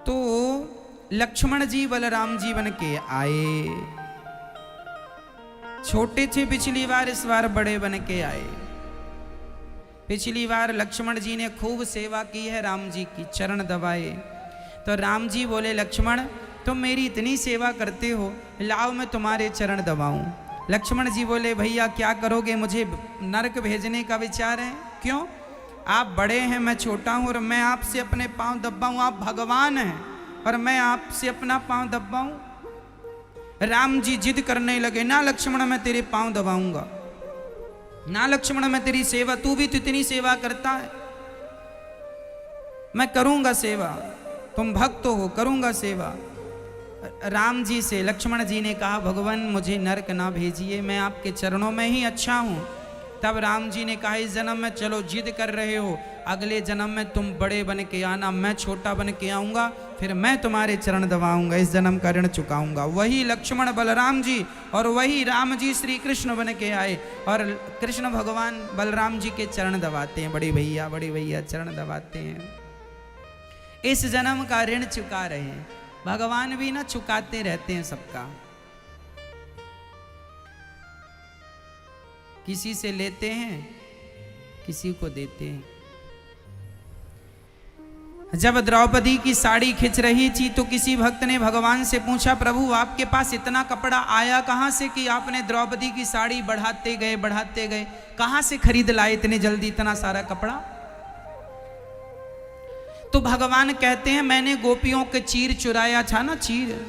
तो लक्ष्मण जी बलराम जी बन के आए। छोटे थे पिछली बार, इस बार बड़े बन के आए। पिछली बार लक्ष्मण जी ने खूब सेवा की है, राम जी की चरण दबाए। तो राम जी बोले, लक्ष्मण तुम मेरी इतनी सेवा करते हो, लाओ मैं तुम्हारे चरण दबाऊं। लक्ष्मण जी बोले, भैया क्या करोगे, मुझे नरक भेजने का विचार है? क्यों? आप बड़े हैं, मैं छोटा हूं, और मैं आपसे अपने पांव दबाऊं? आप भगवान हैं और मैं आपसे अपना पांव दबाऊं? राम जी जिद करने लगे, ना लक्ष्मण मैं तेरे पांव दबाऊंगा, ना लक्ष्मण मैं तेरी सेवा, तू भी तो इतनी सेवा करता है, मैं करूंगा सेवा, तुम भक्त हो, करूंगा सेवा। राम जी से लक्ष्मण जी ने कहा, भगवान मुझे नरक ना भेजिए, मैं आपके चरणों में ही अच्छा हूं। तब राम जी ने कहा, इस जन्म में चलो जिद कर रहे हो, अगले जन्म में तुम बड़े बन के आना, मैं छोटा बन के आऊंगा, फिर मैं तुम्हारे चरण दबाऊंगा, इस जन्म का ऋण चुकाऊंगा। वही लक्ष्मण बलराम जी और वही राम जी श्री कृष्ण बन के आए, और कृष्ण भगवान बलराम जी के चरण दबाते हैं, बड़ी भैया चरण दबाते हैं। इस जन्म का ऋण चुका रहे हैं। भगवान भी ना चुकाते रहते हैं सबका, किसी से लेते हैं, किसी को देते हैं। जब द्रौपदी की साड़ी खिंच रही थी तो किसी भक्त ने भगवान से पूछा, प्रभु आपके पास इतना कपड़ा आया कहां से कि आपने द्रौपदी की साड़ी बढ़ाते गए, कहां से खरीद लाए इतने जल्दी इतना सारा कपड़ा? तो भगवान कहते हैं, मैंने गोपियों के चीर चुराया था ना, चीर,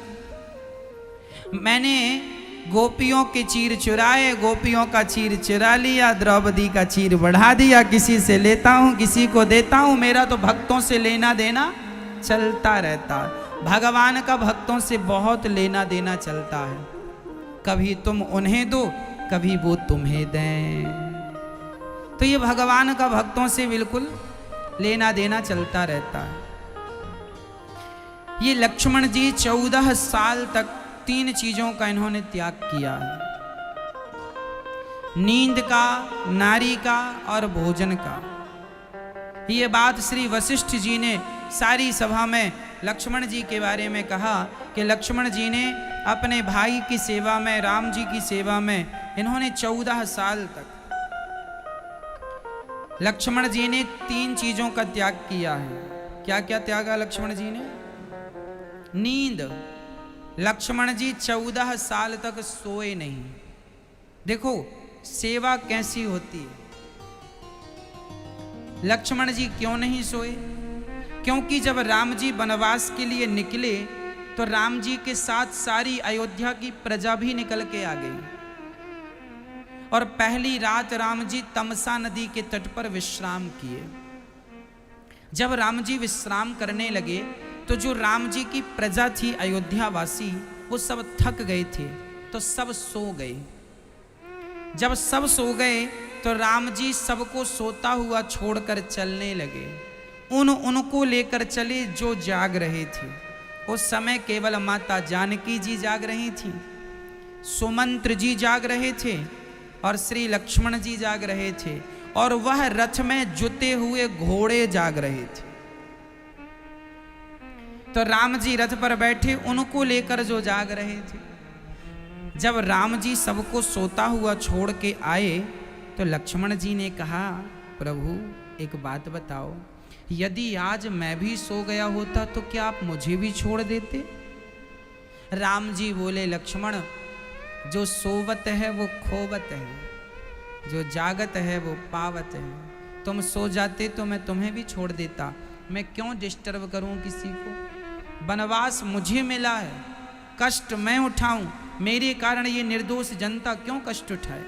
मैंने गोपियों के चीर चुराए, गोपियों का चीर चुरा लिया, द्रौपदी का चीर बढ़ा दिया, किसी से लेता हूं, किसी को देता हूं, मेरा तो भक्तों से लेना देना चलता रहता। भगवान का भक्तों से बहुत लेना देना चलता है, कभी तुम उन्हें दो, कभी वो तुम्हें दें। तो ये भगवान का भक्तों से बिल्कुल लेना देना चलता रहता है। ये लक्ष्मण जी 14 साल तक 3 चीजों का इन्होंने त्याग किया है, नींद का, नारी का और भोजन का। ये बात श्री वशिष्ठ जी ने सारी सभा में लक्ष्मण जी के बारे में कहा कि लक्ष्मण जी ने अपने भाई की सेवा में, राम जी की सेवा में, इन्होंने 14 साल तक लक्ष्मण जी ने 3 चीजों का त्याग किया है। क्या क्या त्यागा लक्ष्मण जी ने? नींद, लक्ष्मण जी 14 साल तक सोए नहीं। देखो सेवा कैसी होती है। लक्ष्मण जी क्यों नहीं सोए? क्योंकि जब राम जी वनवास के लिए निकले तो राम जी के साथ सारी अयोध्या की प्रजा भी निकल के आ गई, और पहली रात राम जी तमसा नदी के तट पर विश्राम किए। जब राम जी विश्राम करने लगे तो जो राम जी की प्रजा थी, अयोध्यावासी, वो सब थक गए थे, तो सब सो गए। जब सब सो गए तो राम जी सबको सोता हुआ छोड़कर चलने लगे। उनको लेकर चले जो जाग रहे थे। उस समय केवल माता जानकी जी जाग रही थी, सुमंत्र जी जाग रहे थे, और श्री लक्ष्मण जी जाग रहे थे, और वह रथ में जुते हुए घोड़े जाग रहे थे। तो राम जी रथ पर बैठे, उनको लेकर जो जाग रहे थे। जब राम जी सबको सोता हुआ छोड़ के आए तो लक्ष्मण जी ने कहा, प्रभु एक बात बताओ, यदि आज मैं भी सो गया होता तो क्या आप मुझे भी छोड़ देते? राम जी बोले, लक्ष्मण जो सोवत है वो खोवत है, जो जागत है वो पावत है। तुम सो जाते तो मैं तुम्हें भी छोड़ देता, मैं क्यों डिस्टर्ब करूं किसी को? वनवास मुझे मिला है, कष्ट मैं उठाऊं, मेरे कारण ये निर्दोष जनता क्यों कष्ट उठाए?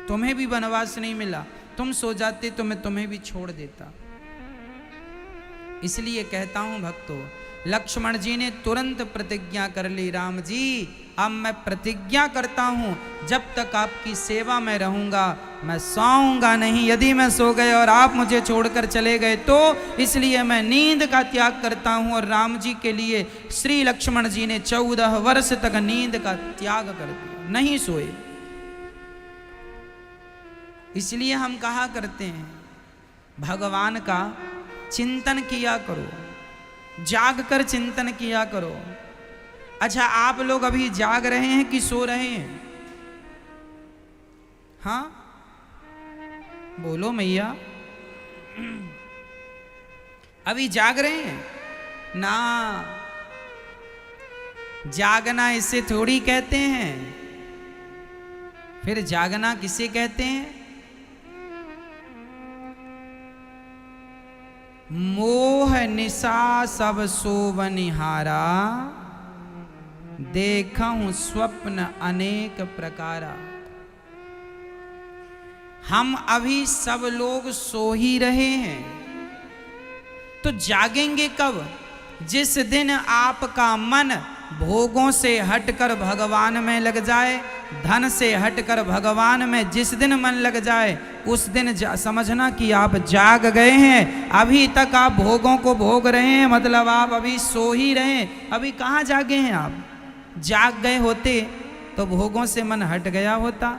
तुम्हें भी वनवास नहीं मिला, तुम सो जाते तो मैं तुम्हें भी छोड़ देता। इसलिए कहता हूं भक्तों, लक्ष्मण जी ने तुरंत प्रतिज्ञा कर ली, राम जी अब मैं प्रतिज्ञा करता हूं, जब तक आपकी सेवा में रहूंगा मैं सोऊंगा नहीं। यदि मैं सो गए और आप मुझे छोड़कर चले गए तो इसलिए मैं नींद का त्याग करता हूं। और राम जी के लिए श्री लक्ष्मण जी ने 14 वर्ष तक नींद का त्याग कर दिया, नहीं सोए। इसलिए हम कहा करते हैं, भगवान का चिंतन किया करो, जाग कर चिंतन किया करो। अच्छा, आप लोग अभी जाग रहे हैं कि सो रहे हैं? हाँ बोलो मैया, अभी जाग रहे हैं ना? जागना इसे थोड़ी कहते हैं। फिर जागना किसे कहते हैं? मोह निशा सब सोवनिहारा, देखूं स्वप्न अनेक प्रकारा। हम अभी सब लोग सो ही रहे हैं, तो जागेंगे कब? जिस दिन आपका मन भोगों से हटकर भगवान में लग जाए, धन से हटकर भगवान में जिस दिन मन लग जाए, उस दिन समझना कि आप जाग गए हैं। अभी तक आप भोगों को भोग रहे हैं, मतलब आप अभी सो ही रहे हैं। अभी कहाँ जागे हैं आप? जाग गए होते तो भोगों से मन हट गया होता,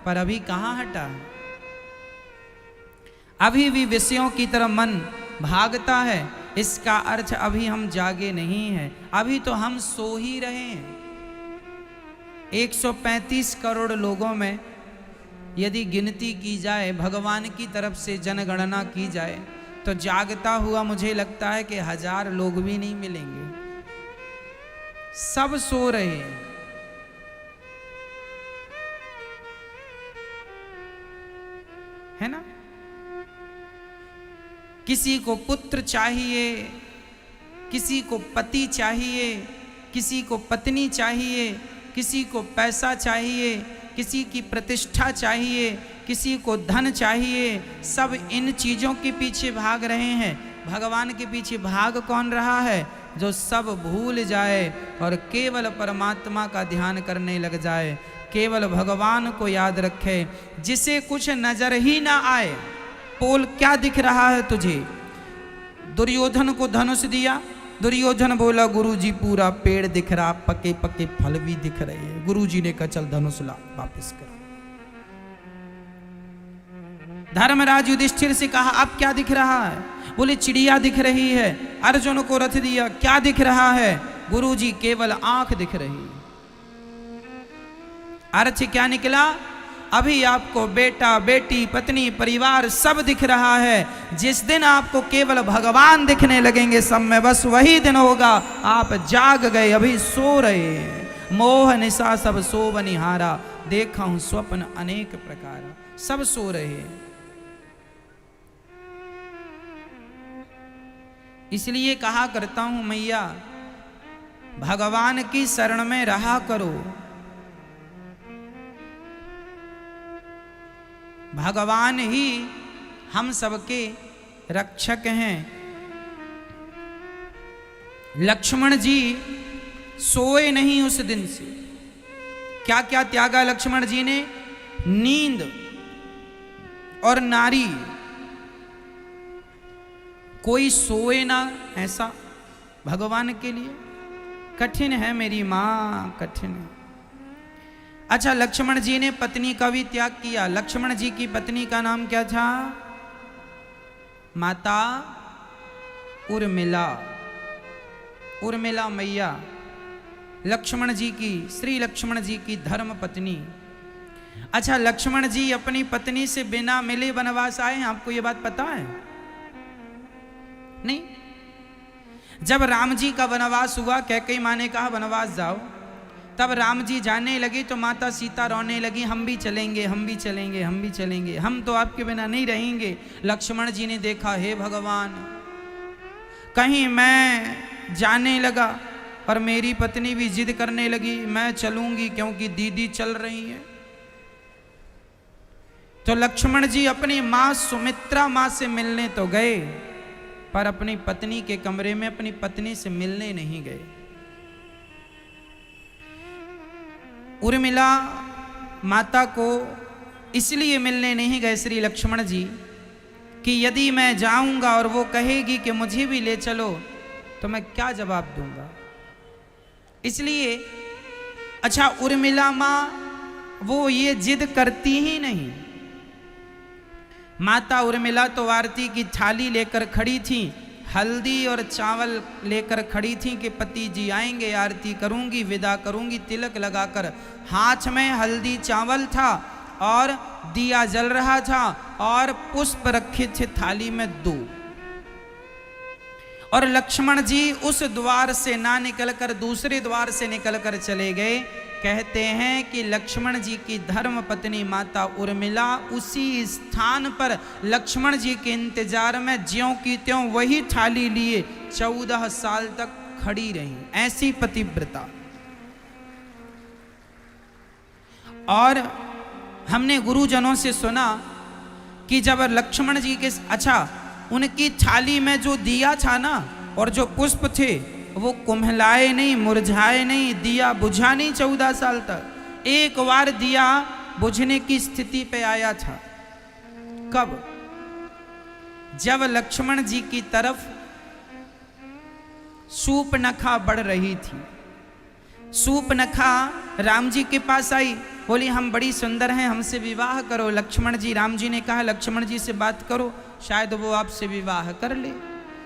पर अभी कहाँ हटा? अभी भी विषयों की तरफ मन भागता है। इसका अर्थ अभी हम जागे नहीं हैं, अभी तो हम सो ही रहे हैं। 135 करोड़ लोगों में यदि गिनती की जाए, भगवान की तरफ से जनगणना की जाए, तो जागता हुआ मुझे लगता है कि 1000 लोग भी नहीं मिलेंगे। सब सो रहे हैं। है ना? किसी को पुत्र चाहिए, किसी को पति चाहिए, किसी को पत्नी चाहिए, किसी को पैसा चाहिए, किसी की प्रतिष्ठा चाहिए, किसी को धन चाहिए। सब इन चीज़ों के पीछे भाग रहे हैं। भगवान के पीछे भाग कौन रहा है? जो सब भूल जाए और केवल परमात्मा का ध्यान करने लग जाए, केवल भगवान को याद रखे। जिसे कुछ नजर ही ना आए। पोल क्या दिख रहा है तुझे? दुर्योधन को धनुष दिया, दुर्योधन बोला गुरुजी पूरा पेड़ दिख रहा, पके पके फल भी दिख रहे हैं। गुरुजी ने कहा चल धनुष ला वापस कर। धर्मराज युधिष्ठिर से कहा अब क्या दिख रहा है? बोले चिड़िया दिख रही है। अर्जुन को रथ दिया, क्या दिख रहा है? गुरुजी केवल आंख दिख रही। अर्थ क्या निकला? अभी आपको बेटा बेटी पत्नी परिवार सब दिख रहा है। जिस दिन आपको केवल भगवान दिखने लगेंगे सब में, बस वही दिन होगा आप जाग गए, अभी सो रहे हैं। मोह निशा सब सो बनिहारा, देखा हूं स्वप्न अनेक प्रकार। सब सो रहे हैं। इसलिए कहा करता हूं मैया, भगवान की शरण में रहा करो। भगवान ही हम सबके रक्षक हैं। लक्ष्मण जी सोए नहीं उस दिन से। क्या क्या त्यागा लक्ष्मण जी ने? नींद और नारी। कोई सोए ना, ऐसा भगवान के लिए कठिन है मेरी मां, कठिन है। अच्छा, लक्ष्मण जी ने पत्नी का भी त्याग किया। लक्ष्मण जी की पत्नी का नाम क्या था? माता उर्मिला। उर्मिला मैया लक्ष्मण जी की, श्री लक्ष्मण जी की धर्म पत्नी। अच्छा, लक्ष्मण जी अपनी पत्नी से बिना मिले वनवास आए हैं, आपको ये बात पता है? नहीं। जब राम जी का वनवास हुआ, कैकेयी माँ ने कहा वनवास जाओ, तब राम जी जाने लगे तो माता सीता रोने लगी, हम भी चलेंगे, हम भी चलेंगे, हम भी चलेंगे, हम तो आपके बिना नहीं रहेंगे। लक्ष्मण जी ने देखा, हे भगवान, कहीं मैं जाने लगा और मेरी पत्नी भी जिद करने लगी मैं चलूंगी क्योंकि दीदी चल रही है। तो लक्ष्मण जी अपनी मां सुमित्रा मां से मिलने तो गए, पर अपनी पत्नी के कमरे में अपनी पत्नी से मिलने नहीं गए। उर्मिला माता को इसलिए मिलने नहीं गए श्री लक्ष्मण जी कि यदि मैं जाऊंगा और वो कहेगी कि मुझे भी ले चलो तो मैं क्या जवाब दूंगा। इसलिए अच्छा, उर्मिला माँ वो ये जिद करती ही नहीं। माता उर्मिला तो आरती की थाली लेकर खड़ी थी, हल्दी और चावल लेकर खड़ी थी कि पति जी आएंगे, आरती करूंगी, विदा करूंगी। तिलक लगाकर हाथ में हल्दी चावल था और दिया जल रहा था और पुष्प रखे थे थाली में 2। और लक्ष्मण जी उस द्वार से ना निकलकर दूसरे द्वार से निकलकर चले गए। कहते हैं कि लक्ष्मण जी की धर्म पत्नी माता उर्मिला उसी स्थान पर लक्ष्मण जी के इंतजार में ज्यों की त्यों वही थाली लिए 14 साल तक खड़ी रही। ऐसी पतिव्रता। और हमने गुरुजनों से सुना कि जब लक्ष्मण जी के उनकी थाली में जो दिया था ना और जो पुष्प थे वो कुम्हलाए नहीं, मुरझाए नहीं, दिया बुझा नहीं 14 साल तक। एक बार दिया बुझने की स्थिति पे आया था। कब? जब लक्ष्मण जी की तरफ सूपनखा बढ़ रही थी। सूपनखा राम जी के पास आई, बोली हम बड़ी सुंदर हैं, हमसे विवाह करो। लक्ष्मण जी, राम जी ने कहा लक्ष्मण जी से बात करो, शायद वो आपसे विवाह कर ले।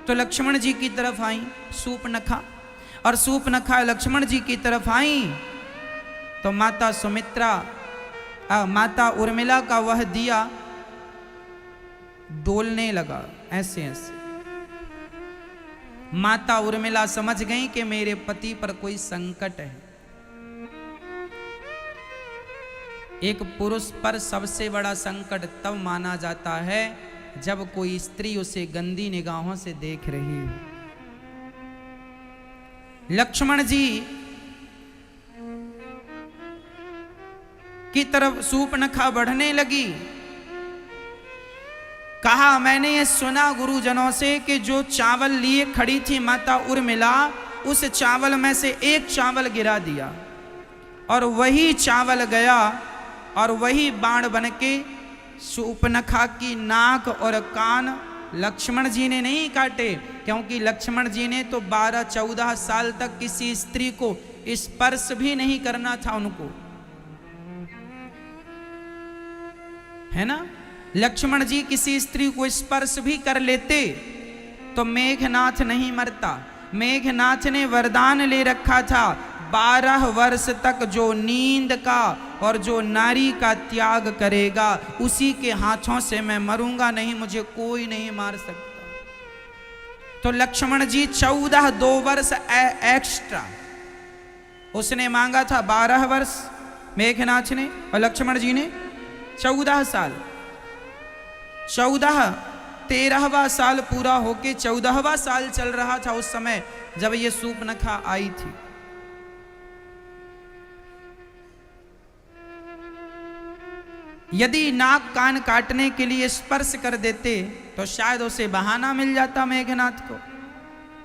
तो लक्ष्मण जी की तरफ आई सूपनखा, और सूपनखा लक्ष्मण जी की तरफ आई तो माता सुमित्रा, माता उर्मिला का वह दिया डोलने लगा ऐसे ऐसे। माता उर्मिला समझ गई कि मेरे पति पर कोई संकट है। एक पुरुष पर सबसे बड़ा संकट तब माना जाता है जब कोई स्त्री उसे गंदी निगाहों से देख रही हो। लक्ष्मण जी की तरफ सूपनखा बढ़ने लगी। कहा मैंने ये सुना गुरुजनों से कि जो चावल लिए खड़ी थी माता उर्मिला, उस चावल में से एक चावल गिरा दिया और वही चावल गया और वही बाण बनके सूपनखा की नाक और कान लक्ष्मण जी ने नहीं काटे, क्योंकि लक्ष्मण जी ने तो 12-14 साल तक किसी स्त्री को स्पर्श भी नहीं करना था उनको, है ना। लक्ष्मण जी किसी स्त्री को स्पर्श भी कर लेते तो मेघनाथ नहीं मरता। मेघनाथ ने वरदान ले रखा था 12 वर्ष तक जो नींद का और जो नारी का त्याग करेगा उसी के हाथों से मैं मरूंगा, नहीं मुझे कोई नहीं मार सकता। तो लक्ष्मण जी 2 वर्ष एक्स्ट्रा उसने मांगा था, 12 वर्ष मेघनाथ ने और लक्ष्मण जी ने 14 साल। 13वां साल पूरा होके 14वां साल चल रहा था उस समय जब ये सूपनखा आई थी। यदि नाक कान काटने के लिए स्पर्श कर देते तो शायद उसे बहाना मिल जाता मेघनाथ को,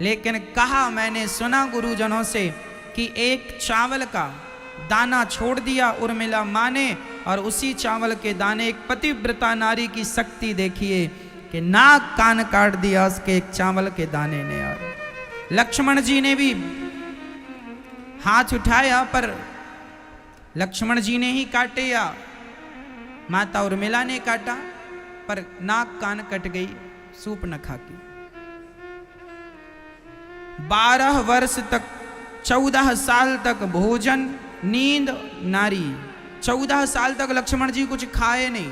लेकिन कहा मैंने सुना गुरुजनों से कि एक चावल का दाना छोड़ दिया उर्मिला माँ ने, और उसी चावल के दाने, एक पतिव्रता नारी की शक्ति देखिए कि नाक कान काट दिया उसके एक चावल के दाने ने। और लक्ष्मण जी ने भी हाथ उठाया पर लक्ष्मण जी ने ही काटे या माता उर्मिला ने काटा, पर नाक कान कट गई सूपनखा की। 12 वर्ष तक 14 साल तक भोजन नींद नारी, 14 साल तक लक्ष्मण जी कुछ खाए नहीं।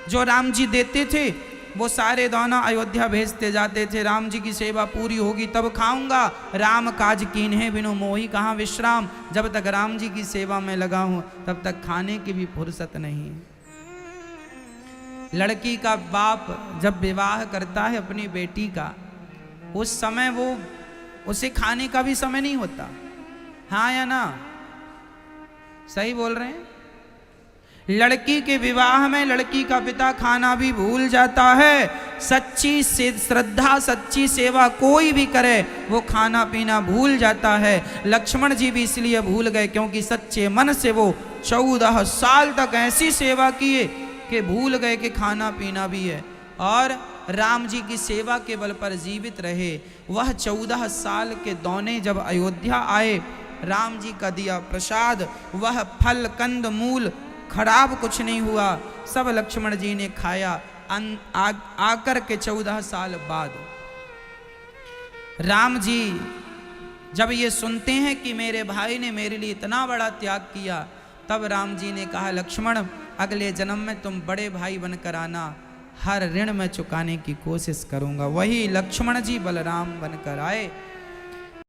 जो राम जी देते थे वो सारे दाना अयोध्या भेजते जाते थे, राम जी की सेवा पूरी होगी तब खाऊंगा, राम काज कीन्हे बिनु मोही कहाँ विश्राम। जब तक राम जी की सेवा में लगा हूं तब तक खाने की भी फुर्सत नहीं। लड़की का बाप जब विवाह करता है अपनी बेटी का, उस समय वो उसे खाने का भी समय नहीं होता। हाँ या ना? सही बोल रहे हैं। लड़की के विवाह में लड़की का पिता खाना भी भूल जाता है। सच्ची श्रद्धा सच्ची सेवा कोई भी करे वो खाना पीना भूल जाता है। लक्ष्मण जी भी इसलिए भूल गए क्योंकि सच्चे मन से वो 14 साल तक ऐसी सेवा किए कि भूल गए कि खाना पीना भी है, और राम जी की सेवा के बल पर जीवित रहे। वह 14 साल के दौने जब अयोध्या आए, राम जी का दिया प्रसाद, वह फल कंद मूल खराब कुछ नहीं हुआ, सब लक्ष्मण जी ने खाया। आकर के 14 साल बाद राम जी जब ये सुनते हैं कि मेरे भाई ने मेरे लिए इतना बड़ा त्याग किया, तब राम जी ने कहा लक्ष्मण अगले जन्म में तुम बड़े भाई बनकर आना, हर ऋण में चुकाने की कोशिश करूंगा। वही लक्ष्मण जी बलराम बनकर आए